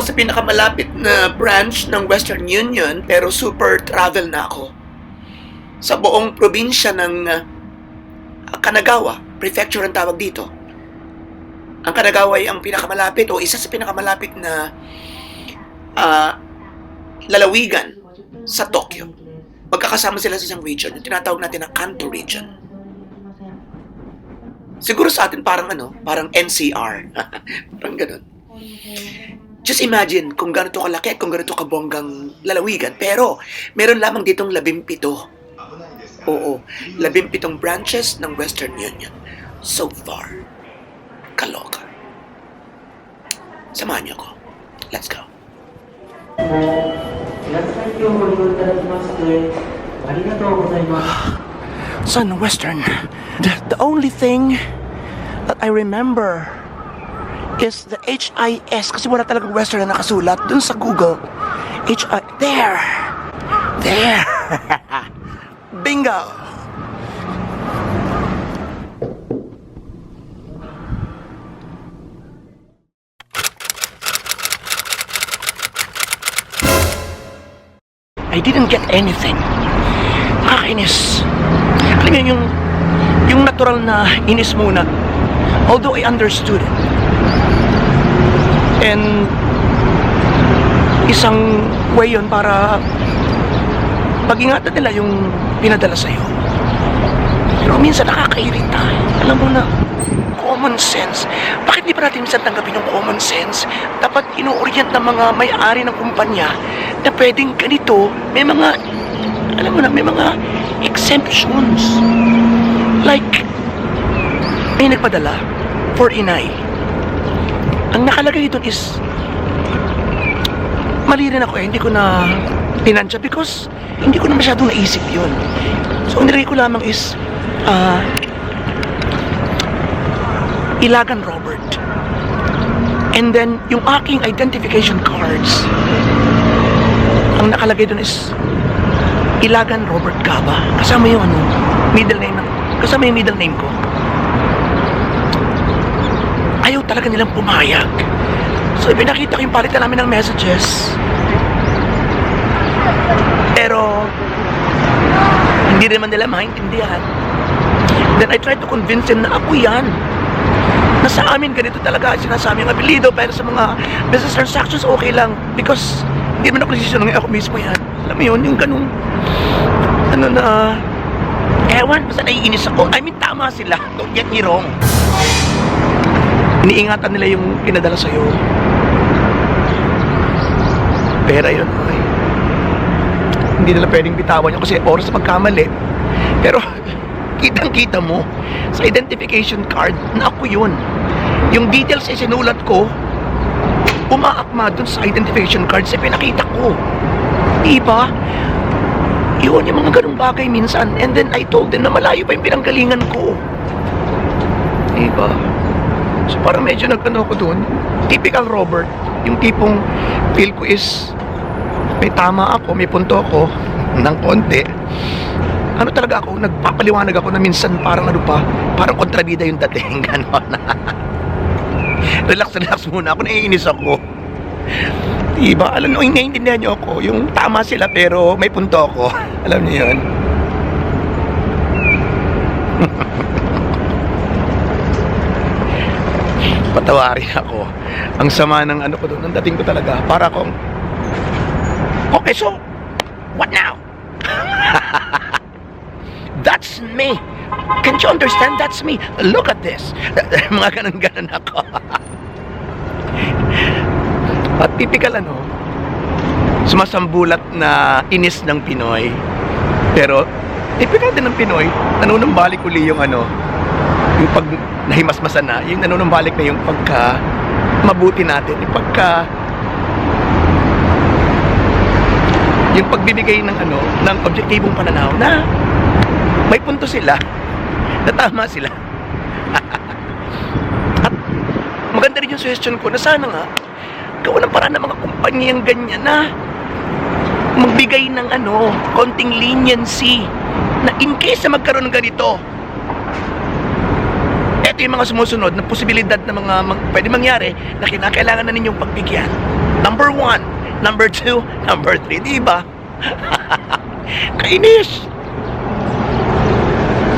ako sa pinakamalapit na branch ng Western Union, pero super travel na ako. Sa buong probinsya ng Kanagawa, prefecture ang tawag dito. Ang Kanagawa ay ang pinakamalapit o isa sa pinakamalapit na lalawigan sa Tokyo. Magkakasama sila sa isang region, yung tinatawag natin na Kanto region. Siguro sa atin parang NCR. Parang ganun. Just imagine kung ganito kalaki at kung ganito kabonggang lalawigan. Pero, meron lamang ditong 17. Oo, 17 branches ng Western Union. So far, kaloka. Samahan niyo ako. Let's go. Son, Western. The only thing that I remember is the HIS kasi wala talagang Western na nakasulat dun sa Google. There! Bingo! I didn't get anything. Nakakainis. Alam mo yung natural na inis muna. Although I understood it. And isang way yun para pag-ingatan nila yung pinadala sa'yo. Pero minsan nakakairita. Alam mo na, common sense. Bakit di pa natin minsan tanggapin yung common sense? Dapat ino-orient ng mga may-ari ng kumpanya na pwedeng ganito, may mga, alam mo na, may mga exemptions. Like, may nagpadala for inay. Ang nakalagay doon is, mali rin ako hindi ko na tinansya because hindi ko na masyadong naisip yun. So, nilagay ko lamang is, Ilagan Robert. And then, yung aking identification cards, ang nakalagay doon is, Ilagan Robert Gaba. Kasama yung middle name, kasama yung middle name ko. Ayaw talaga nilang pumayag. So, ipinakita ko yung palitan namin ng messages. Pero, hindi naman nila maintindihan. Then, I tried to convince them na ako yan. Na sa amin, ganito talaga sinasabi yung apelido. Pero sa mga business transactions, okay lang. Because, hindi man ako decision ng ako mismo yan. Alam mo yun, yung ganung, ewan, basta naiinis ako. I mean, tama sila. Don't get me wrong. Iniingatan nila yung pinadala sa'yo. Pera yun, okay. Hindi nila pwedeng bitawan yun kasi oras na magkamali. Pero, kitang-kita mo sa identification card na ako yun. Yung details ay sinulat ko, umaakma dun sa identification card sa pinakita ko. Diba? Yun, yung mga ganung bagay minsan. And then, I told them na malayo pa yung pinanggalingan ko. Diba? So parang medyo nagtano ko dun. Typical Robert. Yung tipong feel ko is may tama ako, may punto ako ng konti. Ano talaga ako, nagpapaliwanag ako na minsan parang parang kontrabida yung dating. Ganon. Relax muna ako, naiinis ako. Diba? Alam nyo, naiintindihan nyo ako. Yung tama sila pero may punto ako. Alam nyo yun? Patawarin ako. Ang sama ng ko doon, ang dating ko talaga. Para akong, okay, so, what now? That's me. Can't you understand? That's me. Look at this. Mga ganun-ganun ako. At typical sumasambulat na inis ng Pinoy. Pero, typical din ng Pinoy, nanunumbalik uli yung yung pag nahimasmasan na, yung nanunumbalik na yung pagka mabuti natin, yung pagbibigay ng ng objektibong pananaw na may punto sila, na tama sila. At maganda rin yung suggestion ko na sana nga gawa ng paraan ng mga kumpanyang ganyan na magbigay ng konting leniency na in case na magkaroon ng ganito, ito yung mga sumusunod na posibilidad na mga pwede mangyari na kinakailangan na ninyong pagbigyan. Number 1, number 2, number 3, di ba? Kainis.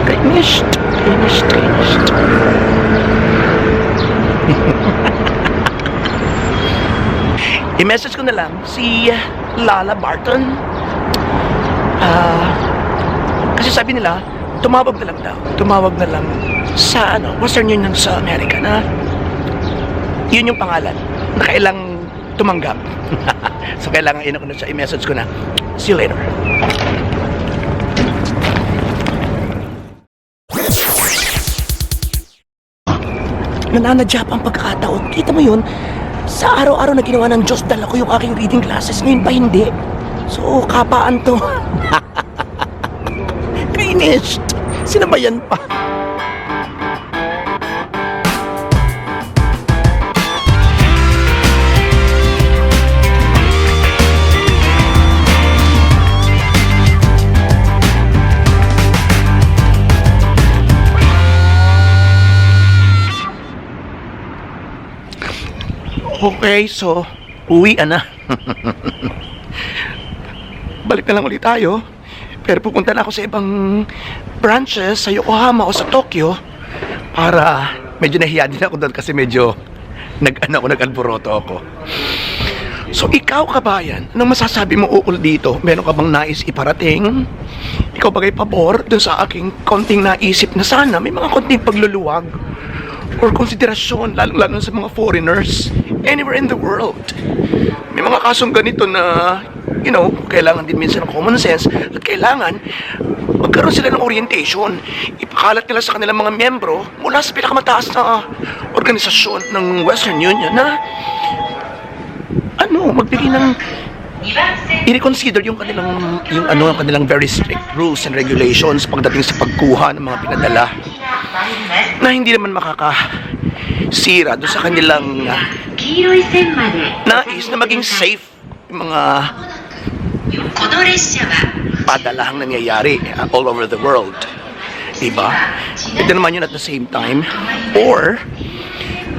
Kainis. Kainis. Kainis. I-message ko na lang si Lala Barton. Kasi sabi nila, tumawag na lang daw. Tumawag na lang sa Western Union sa Amerika na yun yung pangalan na kailang tumanggap. So kailangan ko na siya, i-message ko na. See you later. Nananadya pa ang pagkakataon. Kita mo yun? Sa araw-araw na ginawa ng Diyos, dala ko yung aking reading classes. Ngayon pa hindi. So, kapaan to. Kainis. Sinabayan pa. Okay, so uwi na. Balik na lang ulit tayo. Pero pupunta na ako sa ibang branches sa Yokohama o sa Tokyo para medyo nahiya din ako doon kasi medyo nag-alboroto ako. So ikaw kabayan, anong masasabi mo ukol dito? Meron ka bang nais iparating? Ikaw bagay pabor doon sa aking konting naisip na sana may mga konting pagluluwag or konsiderasyon, lalo sa mga foreigners anywhere in the world. May mga kasong ganito na, kailangan din minsan ng common sense at kailangan magkaroon sila ng orientation. Ipakalat nila sa kanilang mga miyembro mula sa pinakamataas na organisasyon ng Western Union na magbigay ng i-reconsider yung kanilang very strict rules and regulations pagdating sa pagkuha ng mga pinadala na hindi naman makakasira doon sa kanilang nais na maging safe yung mga padalahang nangyayari all over the world. Diba? Ito naman yun at the same time. Or,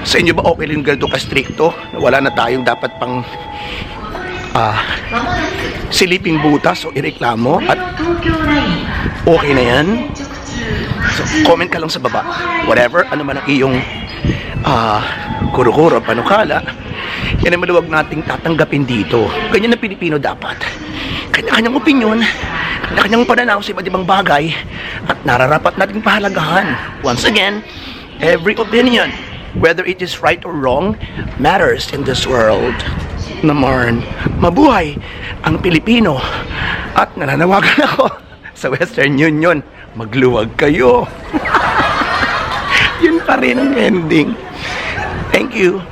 sa inyo ba okay rin ganito ka-stricto? Wala na tayong dapat pang siliping butas o ireklamo at okay na yan? So, comment ka lang sa baba. Whatever, ano man ang iyong kuro-kuro, panukala, yan ang maluwag nating tatanggapin dito. Ganyan ang Pilipino dapat. Kanya-kanyang opinyon, kanya-kanyang pananaw sa iba't ibang bagay at nararapat nating pahalagahan. Once again, every opinion, whether it is right or wrong, matters in this world. Naman, mabuhay ang Pilipino at nananawagan ako sa Western Union, magluwag kayo. Yun pa rin ang ending. Thank you.